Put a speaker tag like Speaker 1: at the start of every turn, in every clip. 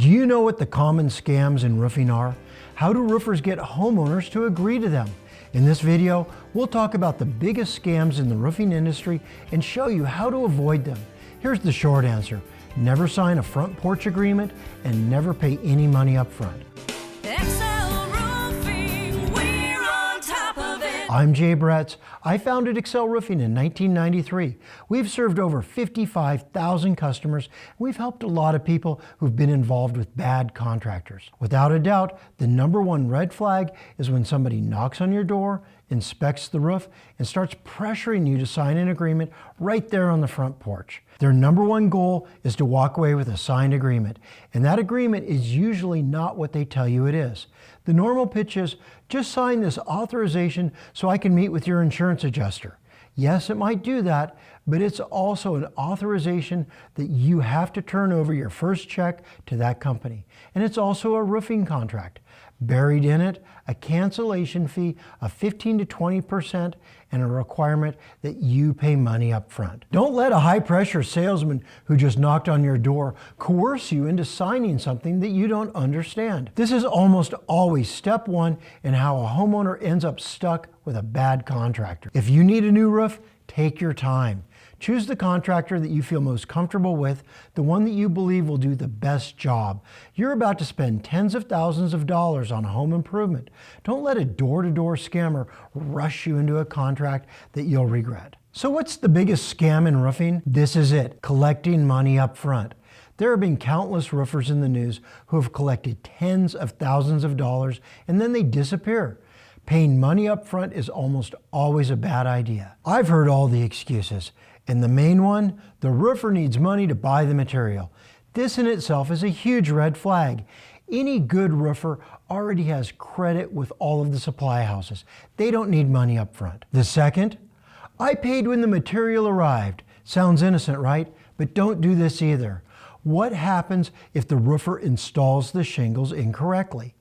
Speaker 1: Do you know what the common scams in roofing are? How do roofers get homeowners to agree to them? In this video, we'll talk about the biggest scams in the roofing industry and show you how to avoid them. Here's the short answer. Never sign a front porch agreement and never pay any money up front. I'm J Bretz. I founded Excel Roofing in 1993. We've served over 55,000 customers. We've helped a lot of people who've been involved with bad contractors. Without a doubt, the number one red flag is when somebody knocks on your door, inspects the roof, and starts pressuring you to sign an agreement right there on the front porch. Their number one goal is to walk away with a signed agreement, and that agreement is usually not what they tell you it is. The normal pitch is, just sign this authorization so I can meet with your insurance adjuster. Yes, it might do that, but it's also an authorization that you have to turn over your first check to that company. And it's also a roofing contract. Buried in it, a cancellation fee of 15 to 20% and a requirement that you pay money up front. Don't let a high-pressure salesman who just knocked on your door coerce you into signing something that you don't understand. This is almost always step one in how a homeowner ends up stuck with a bad contractor. If you need a new roof, take your time. Choose the contractor that you feel most comfortable with, the one that you believe will do the best job. You're about to spend tens of thousands of dollars on a home improvement. Don't let a door-to-door scammer rush you into a contract that you'll regret. So what's the biggest scam in roofing? This is it, collecting money up front. There have been countless roofers in the news who have collected tens of thousands of dollars and then they disappear. Paying money up front is almost always a bad idea. I've heard all the excuses. And the main one, the roofer needs money to buy the material. This in itself is a huge red flag. Any good roofer already has credit with all of the supply houses. They don't need money up front. The second, I paid when the material arrived. Sounds innocent, right? But don't do this either. What happens if the roofer installs the shingles incorrectly?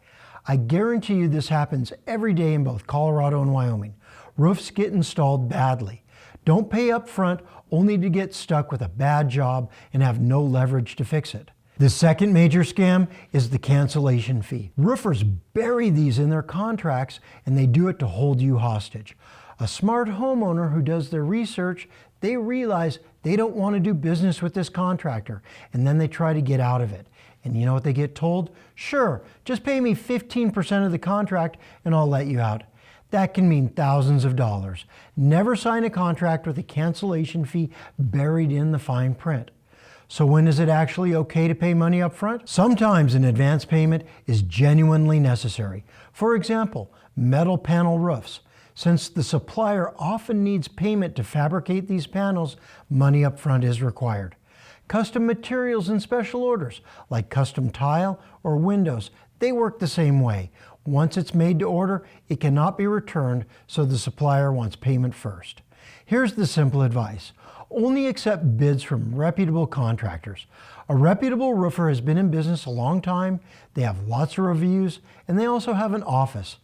Speaker 1: I guarantee you this happens every day in both Colorado and Wyoming. Roofs get installed badly. Don't pay up front only to get stuck with a bad job and have no leverage to fix it. The second major scam is the cancellation fee. Roofers bury these in their contracts and they do it to hold you hostage. A smart homeowner who does their research, they realize they don't want to do business with this contractor and then they try to get out of it. And you know what they get told? Sure, just pay me 15% of the contract and I'll let you out. That can mean thousands of dollars. Never sign a contract with a cancellation fee buried in the fine print. So when is it actually okay to pay money up front? Sometimes an advance payment is genuinely necessary. For example, metal panel roofs. Since the supplier often needs payment to fabricate these panels, money up front is required. Custom materials and special orders, like custom tile or windows, they work the same way. Once it's made to order, it cannot be returned, so the supplier wants payment first. Here's the simple advice. Only accept bids from reputable contractors. A reputable roofer has been in business a long time, they have lots of reviews, and they also have an office.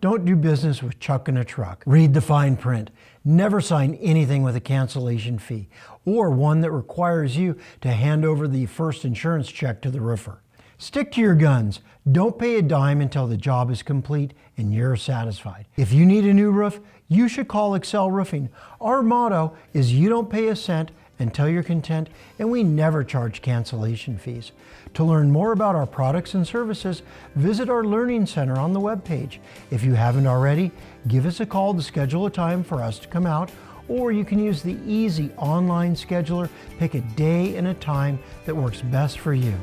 Speaker 1: Don't do business with Chuck in a truck. Read the fine print. Never sign anything with a cancellation fee, or one that requires you to hand over the first insurance check to the roofer. Stick to your guns. Don't pay a dime until the job is complete and you're satisfied. If you need a new roof, you should call Excel Roofing. Our motto is you don't pay a cent until you're content, and we never charge cancellation fees. To learn more about our products and services, visit our Learning Center on the webpage. If you haven't already, give us a call to schedule a time for us to come out, or you can use the easy online scheduler. Pick a day and a time that works best for you.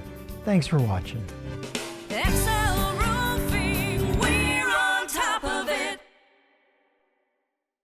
Speaker 1: Thanks for watching.